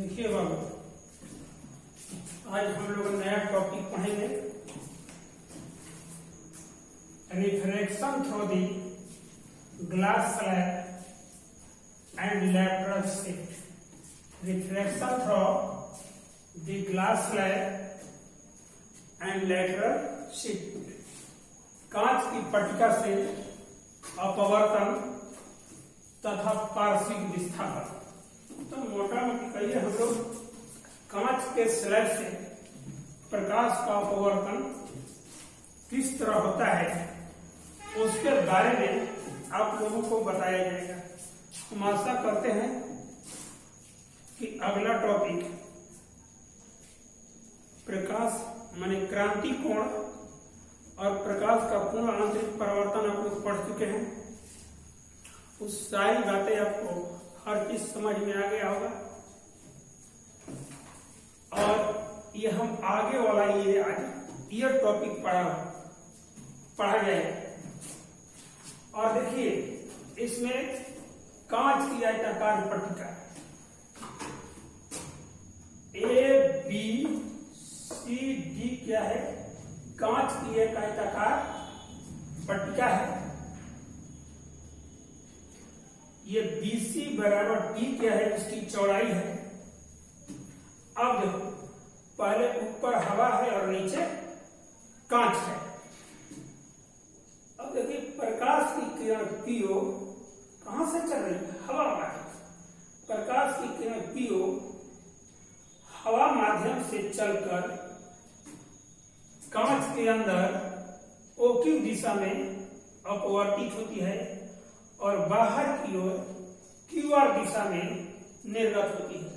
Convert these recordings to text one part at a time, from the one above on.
देखिए बाबू, आज हम लोग नया टॉपिक पढ़ेंगे, refraction through the glass slab and lateral shift. Refraction through the glass slab and lateral shift. कांच की पट्टिका से अपवर्तन तथा पार्श्विक विस्थापन। तो मोटा मोटी कहिए, हम लोग कांच के स्लैब से प्रकाश का अपवर्तन किस तरह होता है उसके बारे में आप लोगों को बताया जाएगा। हम आशा करते हैं कि अगला टॉपिक प्रकाश माने क्रांति कोण और प्रकाश का पूर्ण आंतरिक परावर्तन आप लोग पढ़ चुके हैं। उस सारी बातें आपको हर चीज समझ में आ गया होगा और ये हम आगे वाला ये टॉपिक पढ़ा जाएगा। और देखिए, इसमें कांच की आयताकार पट्टिका ए बी सी डी क्या है, कांच की एक आयताकार पट्टिका है। ये BC बराबर D क्या है, इसकी चौड़ाई है। अब देखो, पहले ऊपर हवा है और नीचे कांच है। अब देखिए, प्रकाश की किरण PO कहां से चल रही है? हवा माध्यम। प्रकाश की किरण PO हवा माध्यम से चलकर कांच के अंदर OQ दिशा में अपवर्तित होती है और बाहर की ओर QR दिशा में निर्गत होती है।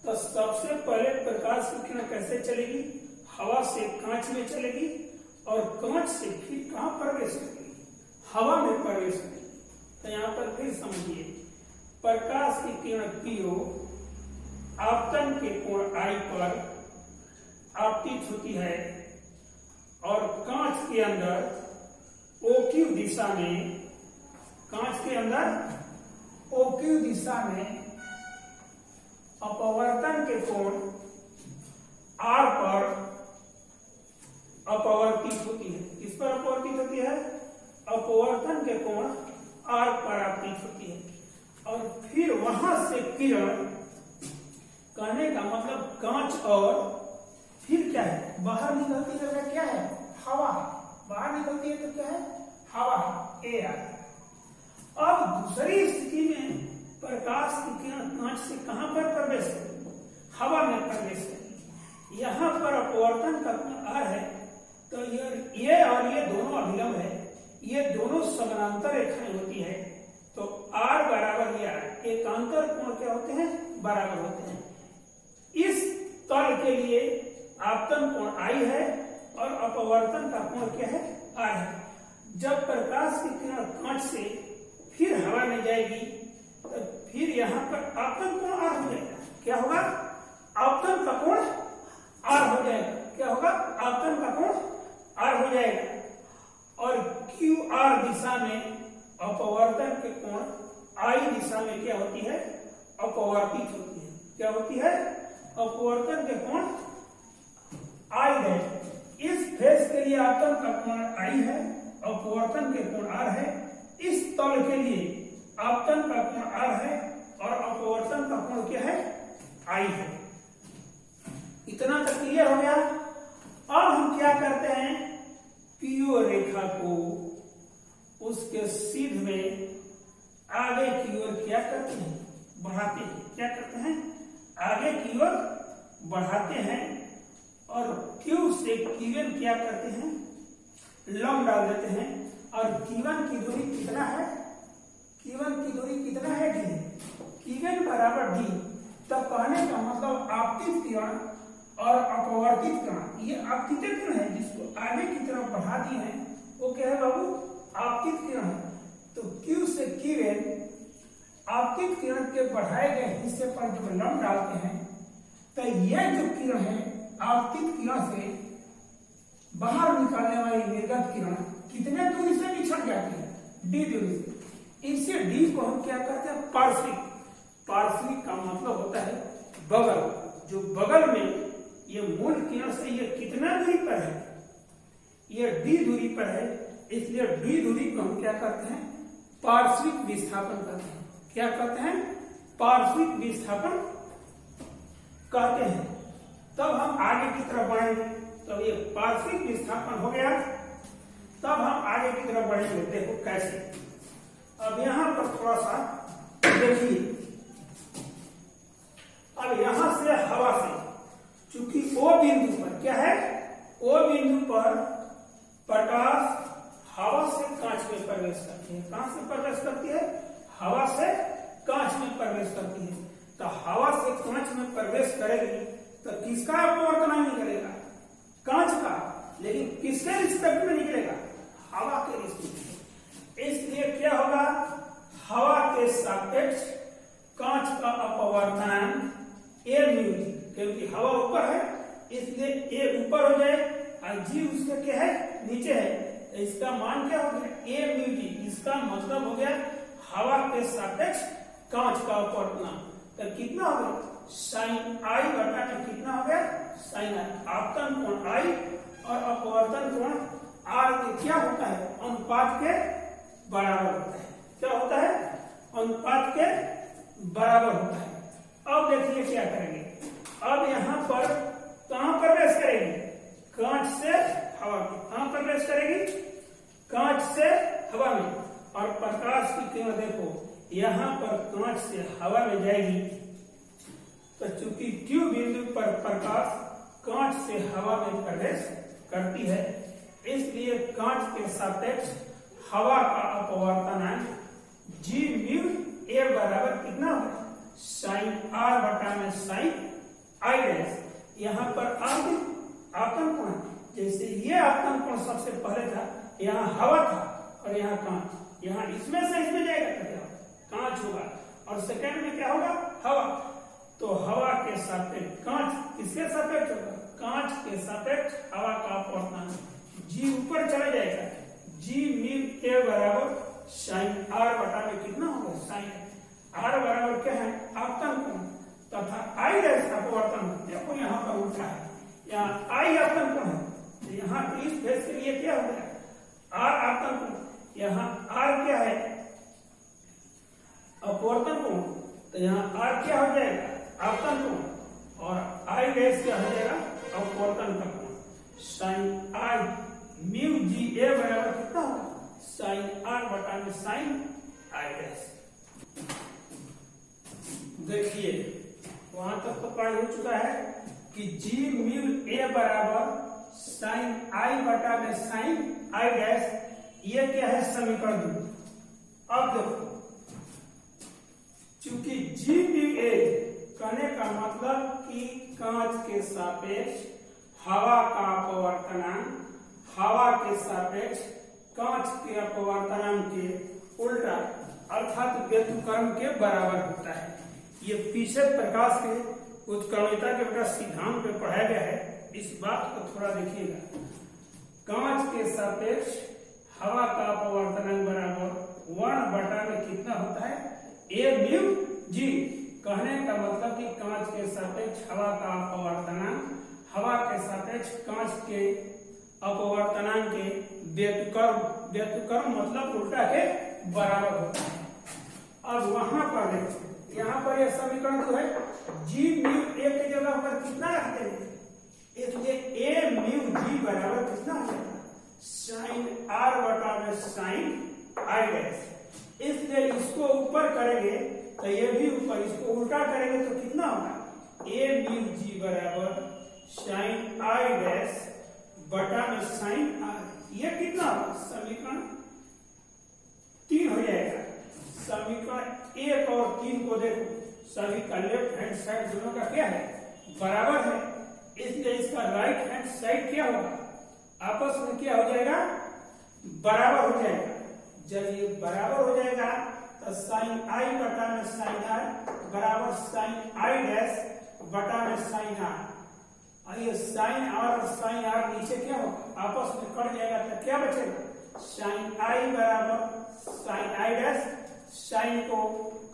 तो सबसे पहले प्रकाश की किरण कैसे चलेगी? हवा से कांच में चलेगी और कांच से फिर कहां प्रवेश करेगी? हवा में प्रवेश करेगी। तो यहां पर फिर समझिए, प्रकाश की किरण PO आपतन के कोण I पर आपतित होती है और कांच के अंदर OQ दिशा में अपवर्तन के कोण R पर अपवर्तित होती है। किस पर अपवर्तित होती है? अपवर्तन के कोण R पर आपतित होती है और फिर वहां से किरण, कहने का मतलब कांच और फिर क्या है, बाहर निकलती है। क्या है? हवा। बाहर निकलती है तो क्या है? हवा, एयर। अब दूसरी स्थिति में प्रकाश की किरण कांच से कहां पर प्रवेश करेगी? हवा में प्रवेश करेगी। यहां पर अपवर्तन का कोण R है, तो ये और ये दोनों अभिलंब है, ये दोनों समानांतर रेखाएं होती है। तो R बराबर ये R, एकांतर कोण क्या होते हैं? बराबर होते हैं। इस तल के लिए आपतन कोण I है और अपवर्तन का कोण क्या है? R है। जब प्रकाश की किरण कांच से फिर हवा में जाएगी तो फिर यहाँ पर आपतन कोण R हो जाएगा। क्या होगा? आपतन का कोण R हो जाएगा। क्या होगा? आपतन का कोण R हो जाएगा और QR दिशा में अपवर्तन के कोण I दिशा में क्या होती है? अपवर्तित होती है। क्या होती है? अपवर्तन के कोण I है। इस फेस के लिए आपतन का कोण I है, अपवर्तन के कोण R है। इस तल के लिए आपतन का कोण R है और अपवर्तन का कोण क्या है? I है। इतना तक क्लियर हो गया। अब हम क्या करते हैं, PO रेखा को उसके सीध में आगे की ओर क्या करते हैं? बढ़ाते हैं। क्या करते हैं? आगे की ओर बढ़ाते हैं और Q से Q1 क्या करते हैं? लंब डाल देते हैं। और Q1 की दूरी कितना है? Q1 की दूरी कितना है? D। Q1 बराबर D। तब कहने का मतलब आपतित किरण और अपवर्तित किरण, ये आपतित किरण है जिसको आगे की तरफ बढ़ा दिए हैं, वो क्या है बाबू? आपतित किरण है। तो Q से Q1 आपतित किरण के बढ़ाए गए हिस्से पर जब लंब डालते हैं तो यह जो किरण है आपतित किरण से बाहर निकलने वाली निर्गत किरण कितने दूरी से बिछड़ जाती है? D दूरी से। इसे D को हम क्या कहते हैं? पार्श्विक। पार्श्विक का मतलब होता है बगल, जो बगल में ये मूल किरण से ये कितना दूरी पर है, ये d दूरी पर है, इसलिए d दूरी को हम क्या कहते हैं, पार्श्विक विस्थापन कहते हैं। क्या कहते हैं, पार्श्विक विस्थापन कहते हैं। तब हम आगे की तरफ बढ़ेंगे, तो ये पार्श्विक विस्थापन हो गया, तब हम आगे की तरफ बढ़ेंगे। देखो कैसे, अब यहां पर थोड़ा सा देखिए, अब यहां से हवा से, चूंकि ओ बिंदु पर क्या है, ओ बिंदु पर प्रकाश हवा से कांच में प्रवेश करती है। कहां से प्रवेश करती है, हवा से कांच में प्रवेश करती है। तो हवा से कांच में प्रवेश करेगी तो किसका अपवर्तनांक निकलेगा, कांच का, लेकिन किसके रिस्पेक्ट में निकलेगा, हवा के रिस्पेक्ट में। इसलिए क्या होगा, हवा के सापेक्ष कांच का अपवर्तनांक ए म्यू जी, क्योंकि हवा ऊपर है इसलिए ए ऊपर हो जाए और जी उसका क्या है, नीचे है, इसका मान क्या हो गया, ए म्यू जी। इसका मतलब हो गया हवा के सापेक्ष कांच का अपवर्तनांक, तो कितना हो गया, साइन आई बटा में कितना हो गया, साइन आई। आपतन कोण आई और अपवर्तन कोण आर के क्या होता है, अनुपात के बराबर होता है। क्या होता है, अनुपात के बराबर होता है। अब देखिए क्या करेंगे, अब यहां पर कहां प्रवेश करेगी, कांच से हवा में। कहां प्रवेश करेगी, कांच से हवा में, और प्रकाश की किरण देखो यहां पर कांच से हवा में जाएगी, तो चूंकि Q बिंदु पर प्रकाश कांच से हवा में प्रवेश करती है, इसलिए कांच के सापेक्ष हवा का अपवर्तनांक G म्यू A बराबर कितना होगा, साइन आर बटा में साइन आई डैश। यहाँ पर आपतन कोण, जैसे ये आपतन कोण सबसे पहले था, यहाँ हवा था और यहाँ कांच, यहाँ इसमें से इसमें जाएगा तो क्या कांच होगा, और सेकंड में क्या होगा, हवा। तो हवा के सापेक्ष कांच किसके सापेक्ष होगा, कांच के सापेक्ष हवा का अपवर्तनांक जी ऊपर चला जाएगा, जी म्यू ए बराबर साइन आर बटा में कितना होगा, साइन आर बराबर क्या है, आपतन कोण तथा आई डैश अपवर्तन। देखो यहाँ पर उल्टा है, यहाँ आई आपतन कोण है, तो यहाँ इस फेस के लिए क्या हो गया, आर आपतन कोण। यहाँ आर क्या है, अपवर्तन कोण, तो यहाँ आर क्या हो जाएगा, आपतन कोण, और आई डैश क्या हो जाएगा, अपवर्तन का कोण। साइन आई म्यू जी ए बराबर कितना होगा, साइन आर बटा में साइन आई डैश। देखिए वहां तक तो पढ़ हो चुका है कि जी म्यू ए बराबर साइन आई बटा में साइन आई डैश, ये क्या है, समीकरण 2। अब देखो, चूंकि जी म्यू ए कहने का मतलब कि कांच के सापेक्ष हवा का अपवर्तनांक हवा के सापेक्ष कांच के अपवर्तनांक के उल्टा अर्थात व्यतिकरण के बराबर होता है। ये पीछे प्रकाश के उत्कर्णिता के बेटा सिद्धांत में पढ़ाया गया है, इस बात को थोड़ा देखिएगा। कांच के सापेक्ष हवा का अपवर्तनांक बराबर 1 बटा में कितना होता है, ए म्यू जी। कहने का मतलब कि कांच के सापेक्ष हवा का अपवर्तनांक हवा के सापेक्ष कांच के अपवर्तनांक के व्यतिकरण मतलब उल्टा के बराबर होता है। अब वहां पर देखो, यहाँ पर यह समीकरण जो है जी म्यू ए की जगह पर कितना रखते हैं, इसलिए ए म्यू जी बराबर कितना हो जाएगा, साइन आर बटा में साइन आई डैश। इसलिए इसको ऊपर करेंगे तो ये भी ऊपर, इसको उल्टा करेंगे तो कितना होगा, ए म्यू जी बराबर साइन आई डैश बटा में साइन आर। ये कितना होगा, समीकरण 3 हो जाएगा। समीकरण 1 और 3 को देखो, सभी का लेफ्ट हैंड साइड दोनों का क्या है, बराबर है, इसलिए इसका राइट हैंड साइड क्या होगा, आपस में क्या हो जाएगा, बराबर हो जाएगा। जब ये बराबर हो जाएगा तो साइन आई बटा में साइन आर बराबर साइन आई डैश बटा में साइन आर। और ये साइन आर और साइन आर नीचे क्या होगा, आपस में कट जाएगा तो क्या बचेगा, साइन आई बराबर साइन आई डैश। साइन को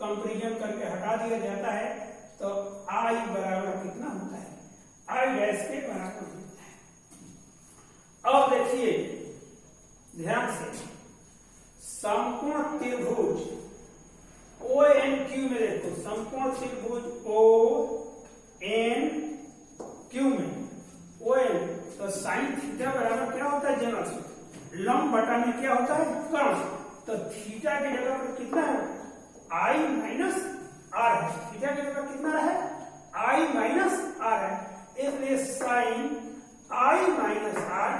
कंपेरिजन करके हटा दिया जाता है तो तो आई बराबर कितना होता है, आई डैश के बराबर होता है। अब देखिए ध्यान से, समकोण त्रिभुज ओ एन क्यू में देखो, समकोण त्रिभुज ओ एन क्यू में ओ एन, तो साइन थीटा बराबर क्या होता है, जनरल सूत्र, लंब बटा में क्या होता है, कर्ण। तो थीटा की जगह पर कितना है, आई माइनस आर है, थीटा की जगह कितना है, आई माइनस आर है, इसलिए साइन आई माइनस आर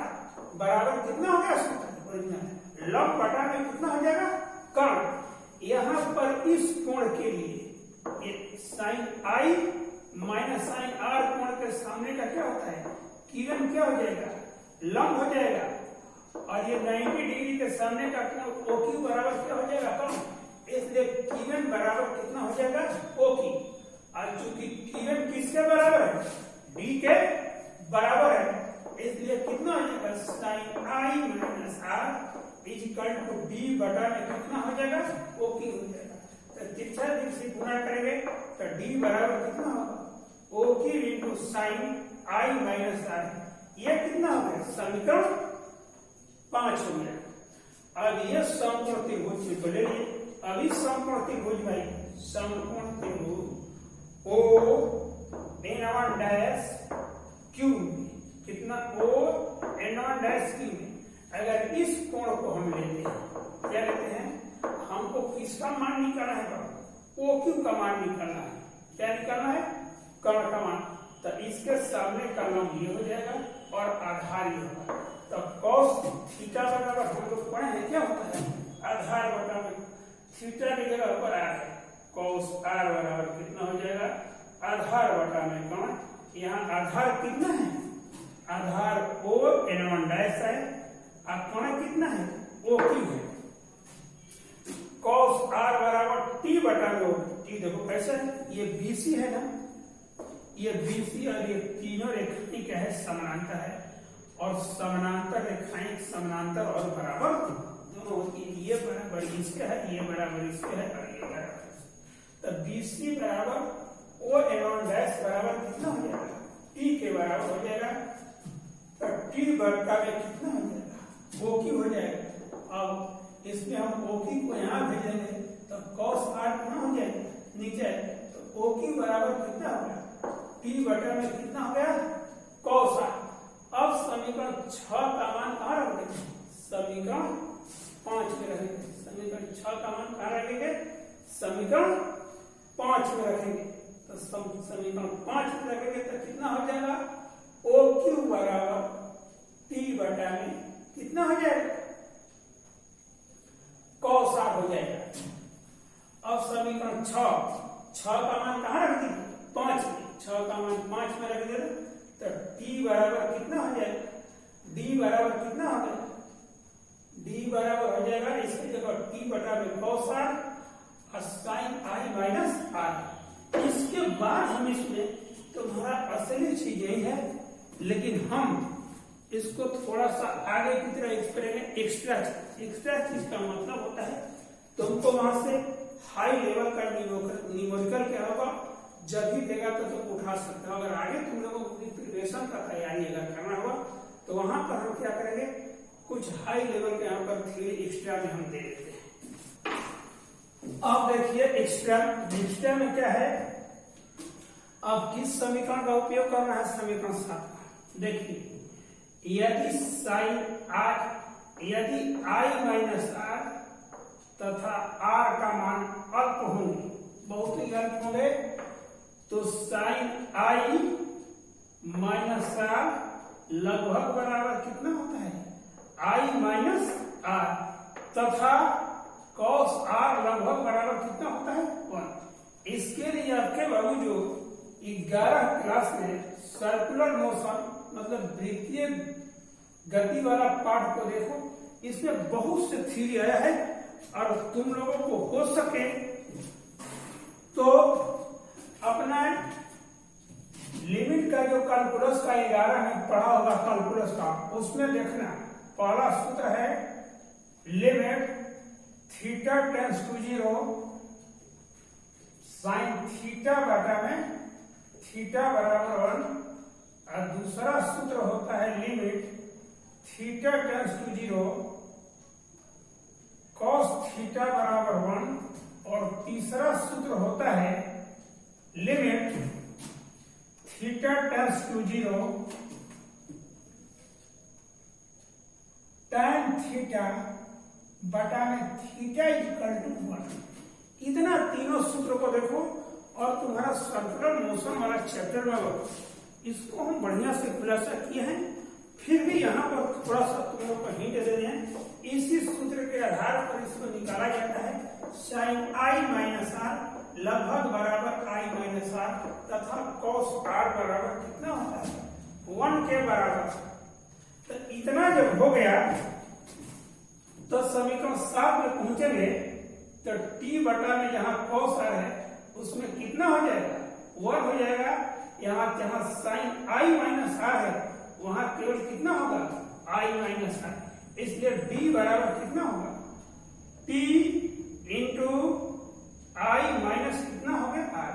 बराबर कितना हो गया सूत्र ओरिजिनल, लंब बटा में कितना हो जाएगा, कर्ण। यहां पर इस कोण के लिए sine i minus sine r कोण के सामने का क्या होता है, किरण क्या हो जाएगा, लंब हो जाएगा, और ये 90 डिग्री के सामने का कोण ओ क्यू बराबर क्या हो जाएगा, कर्ण। इसलिए किरण बराबर कितना हो जाएगा, ओ क्यू। और चूंकि किरण किसके बराबर है, डी के बराबर है, इसलिए कितना हो जाएगा, sine i minus r is equal to d बटा में कितना हो जाएगा, ओ क्यू हो जाएगा। तो तिरछा दिख से गुणा करेंगे तो डी बराबर कितना होगा, O Q into sine i minus r, ये कितना हो गया, समीकरण 5 हो गया। अब ये समकोण त्रिभुज से बोले, अभी समकोण त्रिभुज भाई, समकोण त्रिभुज ओ एन1 डैश क्यू कितना, ओ एन1 डैश क्यू, अगर इस कोण को हम लेते हैं, क्या लेते हैं, हमको किसका मान निकालना है, ओ क्यू का मान निकालना है, क्या निकालना है, कर्ण का मान। तो इसके सामने का लंब ये हो जाएगा और आधार ये होगा। तो कॉस थीटा बराबर हम लोग पढ़े हैं क्या होता है, आधार बटा में थीटा की जगह पर आर है, कॉस आर बराबर कितना हो जाएगा, आधार बटा में कर्ण। यहाँ आधार कितना है, आधार ओ एन1 डैश है, अब कोण कितना है, ओ क्यू है, कॉस आर बराबर टी बटा में, टी देखो कैसे है, ये बीसी है ना, ये बीसी और ये तीनों रेखाएं क्या है, समानांतर है, और समानांतर रेखाएं समानांतर और बराबर दोनों होती है, ये बराबर इसके है, ये बराबर इसके है, और ये बराबर, तो बीसी बराबर ओ एन1 डैश बराबर कितना हो जाएगा, टी के बराबर हो जाएगा। तो टी बटा में कितना हो जाएगा, ओ क्यू हो जाएगा। अब इसमें हम ओ क्यू को यहाँ भेजेंगे तो कॉस आर कितना हो जाएगा, नीचे, तो ओ क्यू बराबर कितना हो गया, टी बटा में कितना हो गया, कॉस आर। अब समीकरण 6 का मान कहाँ रखेंगे, समीकरण 5 में रखेंगे, समीकरण 6 का मान कहाँ रखेंगे, समीकरण 5 में रखेंगे। तो समीकरण 5 में रखेंगे तो कितना हो जाएगा, ओ क्यू बराबर टी बटा में कितना हो जाएगा, कॉस आर हो जाएगा। अब समीकरण 6 का मान कहाँ रख दीजिए, 5 में, 6 का मान 5 में रख दे तो टी बराबर कितना हो जाएगा, डी बराबर कितना हो जाएगा, डी बराबर हो जाएगा इसकी जगह टी बटा में कॉस आर और साइन आई माइनस आर। इसके बाद हम इसमें तुम्हारा असली चीज यही है, लेकिन हम इसको थोड़ा सा आगे की तरह करेंगे, एक्स्ट्रा चीज का मतलब होता है तुमको वहां से हाई लेवल का न्यूमेरिकल क्या होगा, जब भी देगा तो तुम उठा सकते हो। अगर आगे तुम लोगों को प्रिपरेशन का तैयारी अगर करना होगा तो वहां पर हम क्या करेंगे, कुछ हाई लेवल के यहाँ पर थ्योरी एक्स्ट्रा में हम दे देते हैं। अब देखिए एक्स्ट्रा में क्या है, अब किस समीकरण का उपयोग करना है, समीकरण 7 का। देखिए यदि आई माइनस आर तथा आर का मान अल्प होंगे, बहुत ही अल्प होंगे, तो साइन आई माइनस आर लगभग बराबर कितना होता है, आई माइनस आर, तथा कॉस आर लगभग बराबर कितना होता है, 1। इसके लिए आपके बाबू जो 11 क्लास में सर्कुलर मोशन मतलब वृत्तीय गति वाला पाठ को देखो, इसमें बहुत से थ्योरी आया है, और तुम लोगों को हो सके तो अपना लिमिट का जो कैलकुलस का 11 में पढ़ा होगा कैलकुलस का, उसमें देखना पहला सूत्र है limit theta tends to 0 sine theta बटा में थीटा बराबर 1 और दूसरा सूत्र होता है limit theta tends to 0 cos theta बराबर 1 और तीसरा सूत्र होता है limit theta tends to 0 tan theta बटा में थीटा इक्वल टू 1। इतना तीनों सूत्र को देखो और तुम्हारा सर्कुलर मोशन वाला चैप्टर में इसको हम बढ़िया से खुलासा किए हैं। फिर भी यहाँ पर थोड़ा सा तुम लोग को हिंट दे रहे हैं। इसी सूत्र के आधार पर इसको निकाला जाता है साइन आई माइनस आर लगभग बराबर आई माइनस आर तथा कॉस आर बराबर कितना होता है 1 के बराबर। तो इतना जब हो गया तो समीकरण 7 में पहुंचेंगे तो टी बटा में जहां कॉस आर है उसमें कितना हो जाएगा 1 हो जाएगा। यहाँ जहां साइन आई माइनस आर है वहां केवल कितना होगा आई माइनस आर। इसलिए डी बराबर कितना होगा टी इंटू आई माइनस कितना हो गया आर।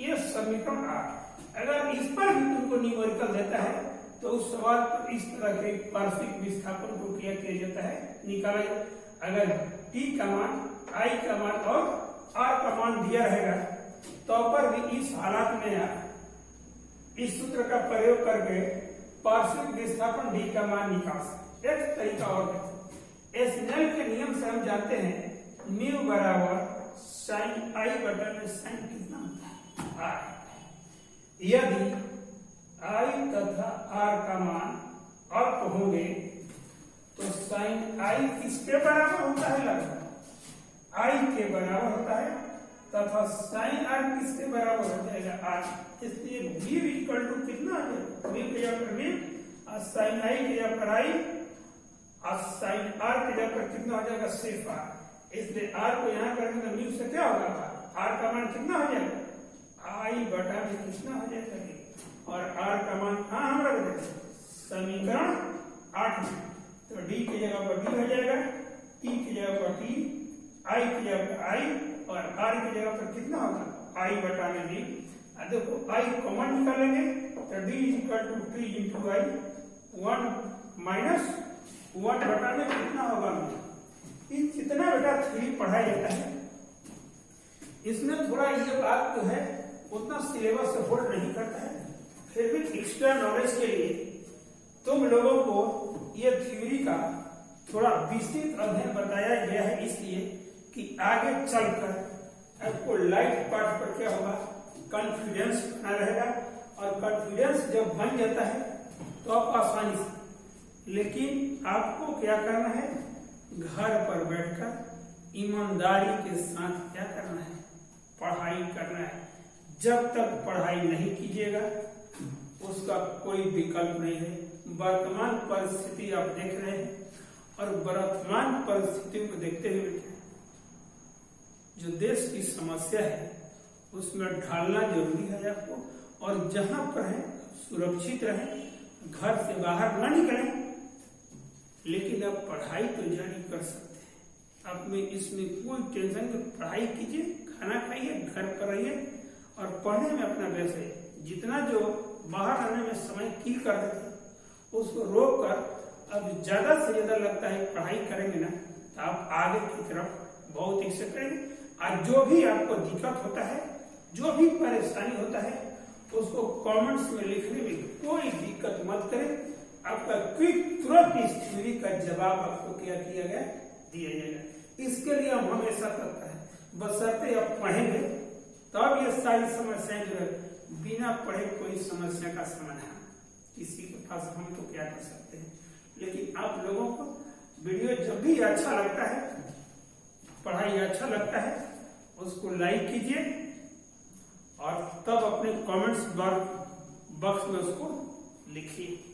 ये समीकरण 8। अगर इस पर भी तुमको न्यूमेरिकल देता है तो उस सवाल पर इस तरह के पार्श्विक विस्थापन को किया जाता है निकाला। अगर टी का मान आई का मान और आर का मान दिया रहेगा तो पर भी इस हालात में इस सूत्र का प्रयोग करके पार्श्विक विस्थापन डी का मान निकाल सकते। एक तरीका और स्नेल के नियम से हम जानते हैं न्यू बराबर साइन आई बटा में साइन कितना होता है आर। यदि आई तथा आर का मान अल्प होंगे तो साइन आई किसके बराबर होता है लगभग आई के बराबर होता है तथा साइन आर किसके बराबर हो जाएगा आर। इसलिए v इक्वल टू कितना आ जाएगा v की जगह पर v और साइन आई की जगह पर आई और साइन आर की जगह पर कितना हो जाएगा सिर्फ आर। इसलिए आर को यहाँ करेंगे तो म्यू से क्या होगा आर का मान कितना हो जाएगा आई बटा में कितना हो जाएगा और आर का मान कहाँ हम रख देते समीकरण 8 में। तो डी की जगह पर डी हो जाएगा टी की जगह पर टी आई की जगह पर आई और आर की जगह पर कितना होगा आई बटा में डी। देखो आई कॉमन निकालेंगे तो d equal to t into i 1 minus 1 बटा में कितना होगा जितना बेटा 3 पढ़ाया जाता है इसमें थोड़ा ये बात जो है उतना सिलेबस से होल्ड नहीं करता है। फिर भी एक्स्ट्रा नॉलेज के लिए तुम लोगों को ये थ्योरी का थोड़ा विस्तृत अध्ययन बताया गया है इसलिए कि आगे चलकर आपको लाइट पार्ट पर क्या होगा कॉन्फिडेंस बना रहेगा और कॉन्फिडेंस जब बन जाता है तो आप आसानी से। लेकिन आपको क्या करना है घर पर बैठकर ईमानदारी के साथ क्या करना है पढ़ाई करना है। जब तक पढ़ाई नहीं कीजिएगा उसका कोई विकल्प नहीं है। वर्तमान परिस्थिति आप देख रहे हैं और वर्तमान परिस्थितियों को देखते हुए जो देश की समस्या है उसमें ढालना जरूरी है आपको। और जहां पर है सुरक्षित रहें घर से बाहर न निकलें लेकिन आप पढ़ाई तो जारी कर सकते हैं। आप में इसमें कोई टेंशन नहीं। पढ़ाई कीजिए खाना खाइए घर पर रहिए और पढ़ने में अपना व्यस्त है। जितना जो बाहर आने में समय किल करते थे उसको रोक कर अब ज्यादा से ज्यादा लगता है पढ़ाई करेंगे ना तो आप आगे की तरफ बहुत ही से करेंगे। और जो भी आपको दिक्कत होता है जो भी परेशानी होता है उसको कमेंट्स में लिखने में कोई दिक्कत मत करें। आपका क्विक तुरंत इस थ्योरी का जवाब आपको क्या किया गया दिया जाएगा। इसके लिए हम हमेशा करते हैं बशर्ते आप पढ़ेंगे तब ये सारी समस्याएं जो है बिना पढ़े कोई समस्या का समाधान किसी के पास हम तो क्या कर सकते हैं। लेकिन आप लोगों को वीडियो जब भी अच्छा लगता है पढ़ाई अच्छा लगता है उसको लाइक कीजिए और तब अपने कमेंट्स बॉक्स में उसको लिखिए।